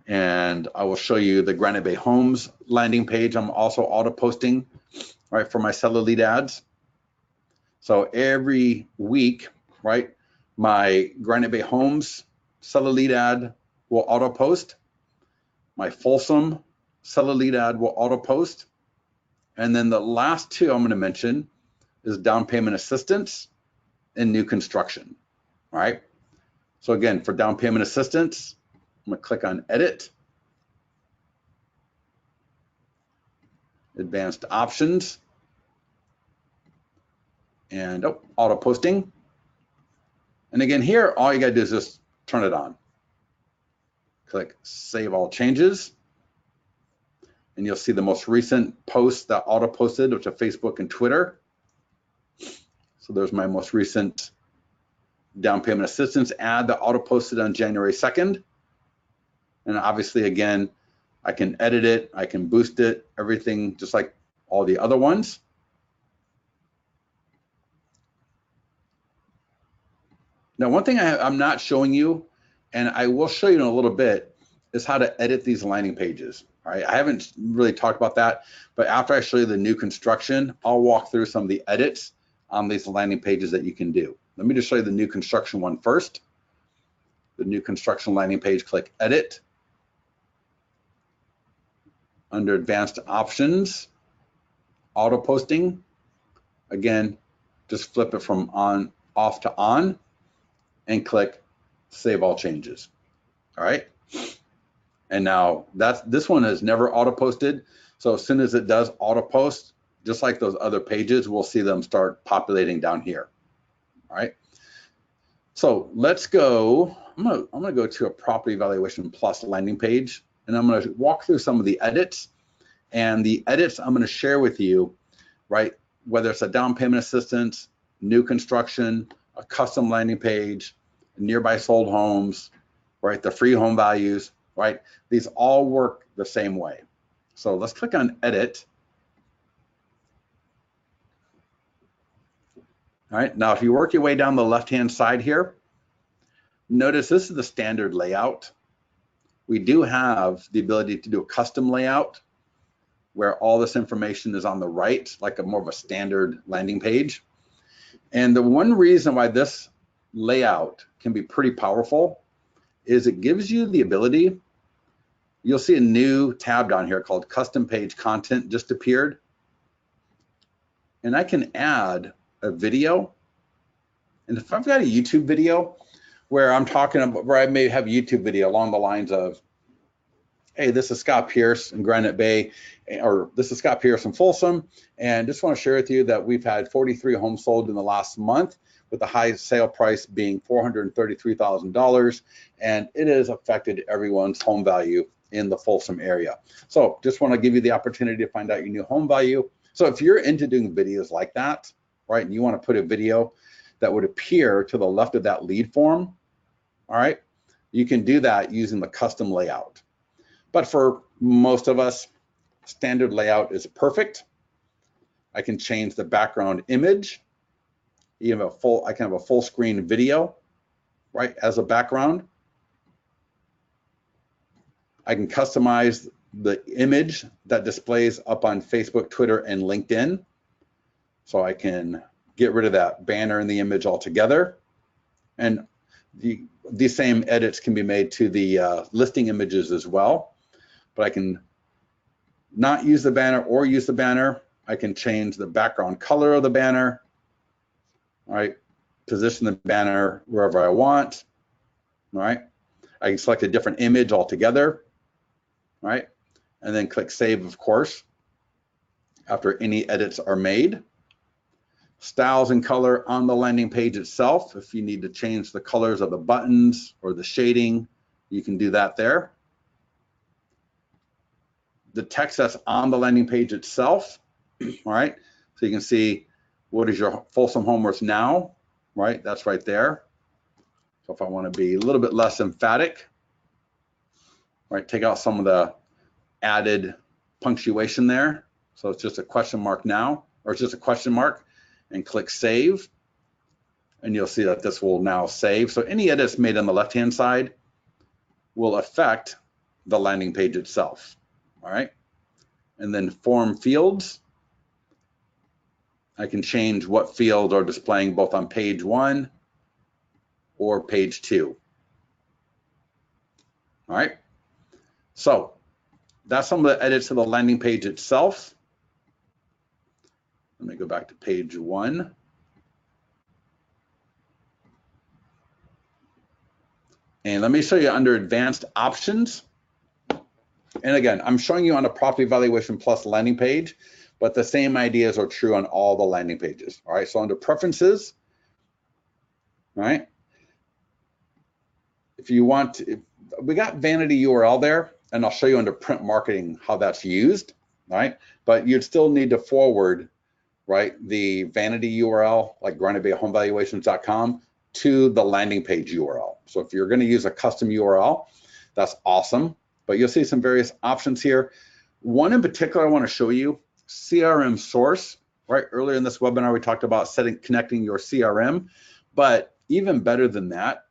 And I will show you the Granite Bay Homes landing page. I'm also auto posting, right, for my seller lead ads. So every week, right, my Granite Bay Homes seller lead ad will auto post. My Folsom seller lead ad will auto post. And then the last two I'm going to mention is down payment assistance and new construction. All right. So again, for down payment assistance, I'm going to click on Edit, Advanced Options, and auto posting. And again, here, all you gotta do is just turn it on. Click Save All Changes. And you'll see the most recent posts that auto-posted, which are Facebook and Twitter. So there's my most recent down payment assistance ad that auto-posted on January 2nd. And obviously, again, I can edit it, I can boost it, everything just like all the other ones. Now, one thing I'm not showing you, and I will show you in a little bit, is how to edit these landing pages. All right, I haven't really talked about that, but after I show you the new construction, I'll walk through some of the edits on these landing pages that you can do. Let me just show you the new construction one first. The new construction landing page, click Edit. Under Advanced Options, Auto Posting. Again, just flip it from off to on and click Save All Changes. All right. And now this one is never auto posted. So as soon as it does auto post, just like those other pages, we'll see them start populating down here. All right. So let's go. I'm gonna go to a Property Valuation Plus landing page, and I'm gonna walk through some of the edits. And the edits I'm gonna share with you, right? Whether it's a down payment assistance, new construction, a custom landing page, nearby sold homes, right? The free home values, right? These all work the same way. So let's click on Edit. All right, now if you work your way down the left-hand side here, notice this is the standard layout. We do have the ability to do a custom layout where all this information is on the right, like more of a standard landing page. And the one reason why this layout can be pretty powerful is it gives you the ability. You'll see a new tab down here called Custom Page Content just appeared. And I can add a video. And if I've got a YouTube video where I'm talking about, where I may have a YouTube video along the lines of, hey, this is Scott Pierce in Granite Bay, or this is Scott Pierce in Folsom, and just want to share with you that we've had 43 homes sold in the last month, with the highest sale price being $433,000, and it has affected everyone's home value in the Folsom area. So just want to give you the opportunity to find out your new home value. So if you're into doing videos like that, right, and you want to put a video that would appear to the left of that lead form, all right, you can do that using the custom layout. But for most of us, standard layout is perfect. I can change the background image. I can have a full screen video, right, as a background. I can customize the image that displays up on Facebook, Twitter, and LinkedIn. So I can get rid of that banner in the image altogether. And these same edits can be made to the listing images as well. But I can not use the banner or use the banner. I can change the background color of the banner. All right, position the banner wherever I want. All right, I can select a different image altogether. All right, and then click Save, of course, after any edits are made. Styles and color on the landing page itself. If you need to change the colors of the buttons or the shading, you can do that there. The text that's on the landing page itself, all right? So you can see what is your Folsom home worth now, right? That's right there. So if I want to be a little bit less emphatic, right, take out some of the added punctuation there. So it's just a question mark now, or it's just a question mark, and click Save. And you'll see that this will now save. So any edits made on the left-hand side will affect the landing page itself. All right, and then form fields. I can change what fields are displaying both on page 1 or page 2. All right, so that's some of the edits to the landing page itself. Let me go back to page 1. And let me show you under Advanced Options. And again, I'm showing you on a Property Valuation Plus landing page, but the same ideas are true on all the landing pages. All right, so under Preferences, all right, if you want, we got vanity URL there, and I'll show you under print marketing how that's used, right? But you'd still need to forward, right, the vanity URL, like granitebayhomevaluations.com, to the landing page URL. So if you're going to use a custom URL, that's awesome. But you'll see some various options here. One in particular I want to show you, CRM source, right? Earlier in this webinar, we talked about connecting your CRM, but even better than that,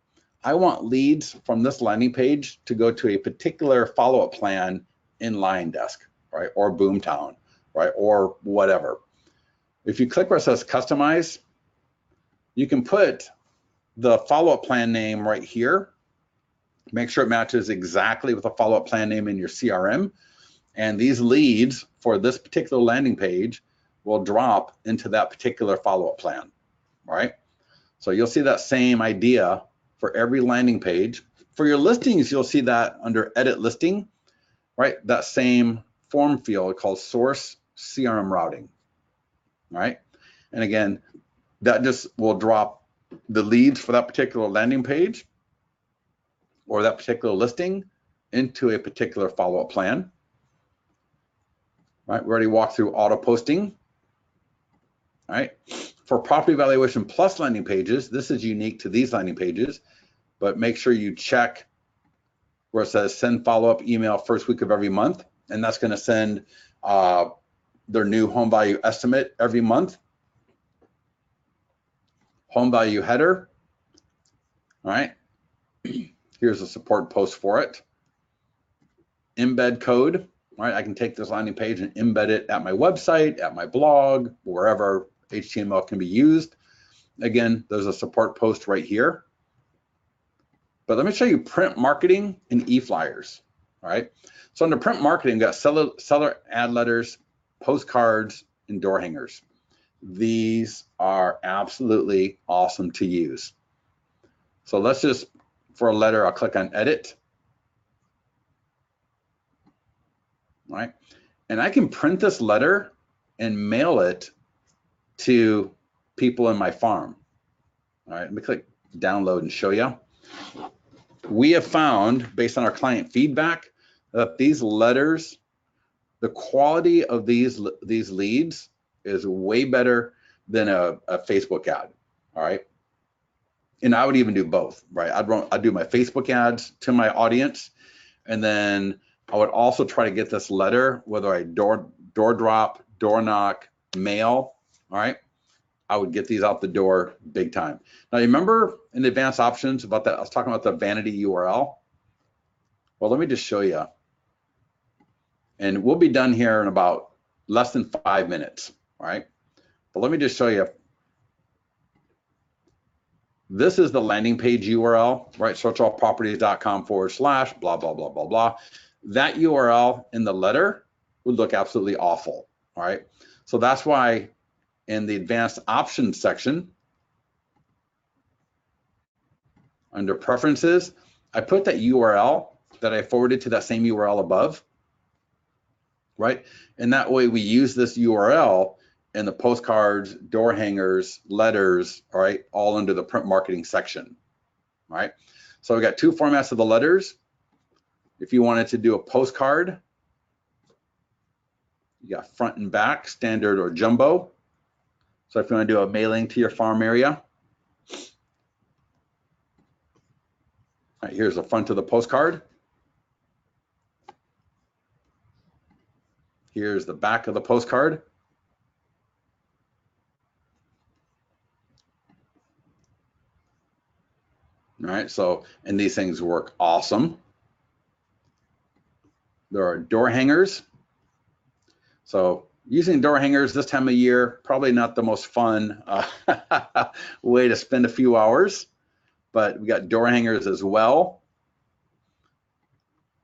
I want leads from this landing page to go to a particular follow-up plan in LionDesk, right? Or Boomtown, right? Or whatever. If you click where it says customize, you can put the follow-up plan name right here. Make sure it matches exactly with the follow-up plan name in your CRM. And these leads for this particular landing page will drop into that particular follow-up plan, right? So you'll see that same idea for every landing page. For your listings, you'll see that under edit listing, right? That same form field called source CRM routing, right? And again, that just will drop the leads for that particular landing page or that particular listing into a particular follow-up plan, right? We already walked through auto posting, right? For property valuation plus landing pages, this is unique to these landing pages, but make sure you check where it says send follow-up email first week of every month, and that's going to send their new home value estimate every month. Home value header, all right? Here's a support post for it. Embed code, right? I can take this landing page and embed it at my website, at my blog, wherever HTML can be used. Again, there's a support post right here. But let me show you print marketing and e-flyers, all right? So under print marketing, we've got seller ad letters, postcards, and door hangers. These are absolutely awesome to use. So let's just, for a letter, I'll click on edit, all right? And I can print this letter and mail it to people in my farm. All right, let me click download and show you. We have found, based on our client feedback, that these letters, the quality of these leads is way better than a Facebook ad, all right? And I would even do both, right? I'd do my Facebook ads to my audience, and then I would also try to get this letter, whether I door drop, door knock, mail, all right? I would get these out the door big time. Now, you remember in the advanced options about that, I was talking about the vanity URL. Well, let me just show you. And we'll be done here in about less than 5 minutes, all right? But let me just show you. This is the landing page URL, right? searchallproperties.com/ blah, blah, blah, blah, blah. That URL in the letter would look absolutely awful, all right? So that's why in the advanced options section, under preferences, I put that URL that I forwarded to that same URL above, right? And that way we use this URL in the postcards, door hangers, letters, all right, all under the print marketing section, right? So we got two formats of the letters. If you wanted to do a postcard, you got front and back, standard or jumbo. So if you want to do a mailing to your farm area, all right, here's the front of the postcard. Here's the back of the postcard. All right, so, and these things work awesome. There are door hangers. So using door hangers this time of year, probably not the most fun way to spend a few hours, but we got door hangers as well.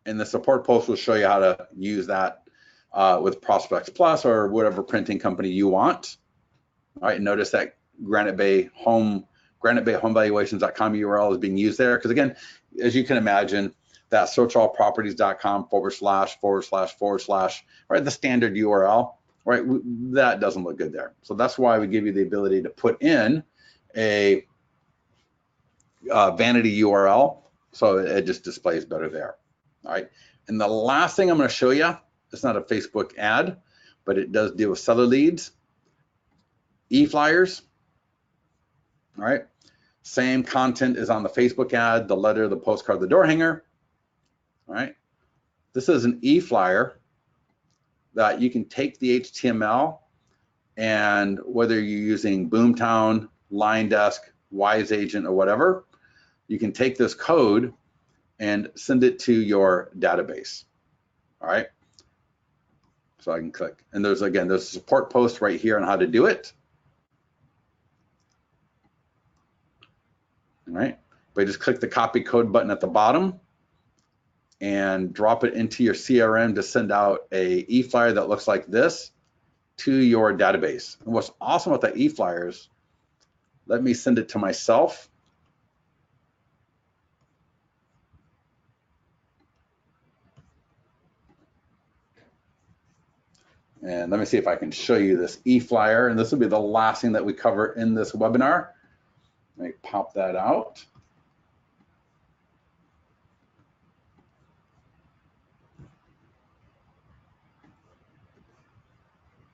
And the support post will show you how to use that with Prospects Plus or whatever printing company you want. All right, notice that granitebayhomevaluations.com URL is being used there. Because again, as you can imagine, that searchallproperties.com ////, right, the standard URL, right, that doesn't look good there. So that's why we give you the ability to put in a vanity URL, So it just displays better there. All right. And the last thing I'm going to show you, it's not a Facebook ad, but it does deal with seller leads, e-flyers. All right. Same content is on the Facebook ad, the letter, the postcard, the door hanger. All right. This is an e-flyer that you can take the HTML, and whether you're using Boomtown, Line Desk, Wise Agent, or whatever, you can take this code and send it to your database. All right. So I can click, and there's a support post right here on how to do it. All right. But just click the copy code button at the bottom and drop it into your CRM to send out a e-flyer that looks like this to your database. And what's awesome about the e-flyers, let me send it to myself. And let me see if I can show you this e-flyer. And this will be the last thing that we cover in this webinar. Let me pop that out.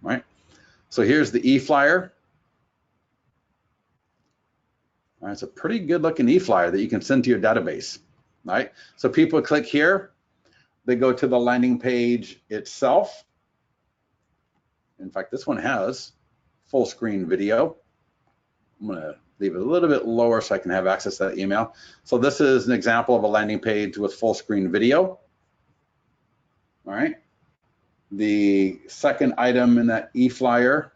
All right. So here's the e-flyer. All right, it's a pretty good looking e-flyer that you can send to your database. All right. So people click here, they go to the landing page itself. In fact, this one has full screen video. I'm going to leave it a little bit lower so I can have access to that email. So this is an example of a landing page with full screen video. All right. The second item in that e-flyer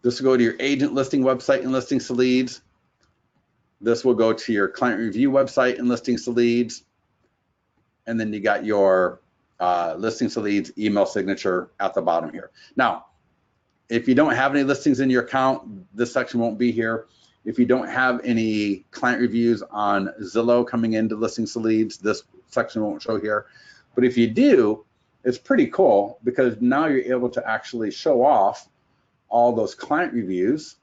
this will go to your agent listing website and listings to leads. This will go to your client review website and listings to leads. And then you got your listings to leads email signature at the bottom here. Now, if you don't have any listings in your account, this section won't be here. If you don't have any client reviews on Zillow coming into listings to leads, this section won't show here. But if you do, it's pretty cool because now you're able to actually show off all those client reviews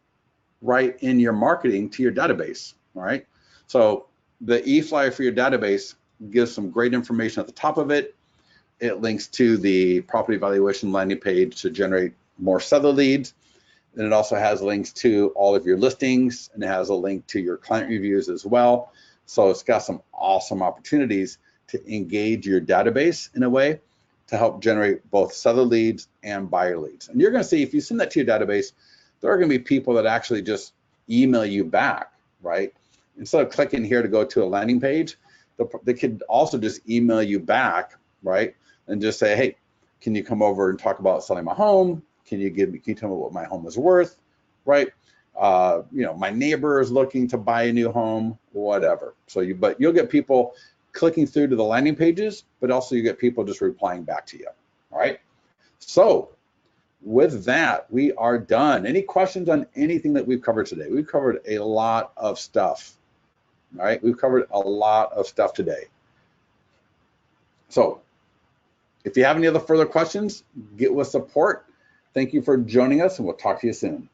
right in your marketing to your database. All right. So the e-flyer for your database gives some great information at the top of it. It links to the property valuation landing page to generate more seller leads. And it also has links to all of your listings, and it has a link to your client reviews as well. So it's got some awesome opportunities to engage your database in a way to help generate both seller leads and buyer leads. And you're going to see if you send that to your database, there are going to be people that actually just email you back, right? Instead of clicking here to go to a landing page, they could also just email you back, right? And just say, hey, can you come over and talk about selling my home? Can you tell me what my home is worth, right? My neighbor is looking to buy a new home, whatever. So but you'll get people clicking through to the landing pages, but also you get people just replying back to you. All right. So with that, we are done. Any questions on anything that we've covered today? We've covered a lot of stuff. All right. We've covered a lot of stuff today. So if you have any other further questions, get with support. Thank you for joining us, and we'll talk to you soon.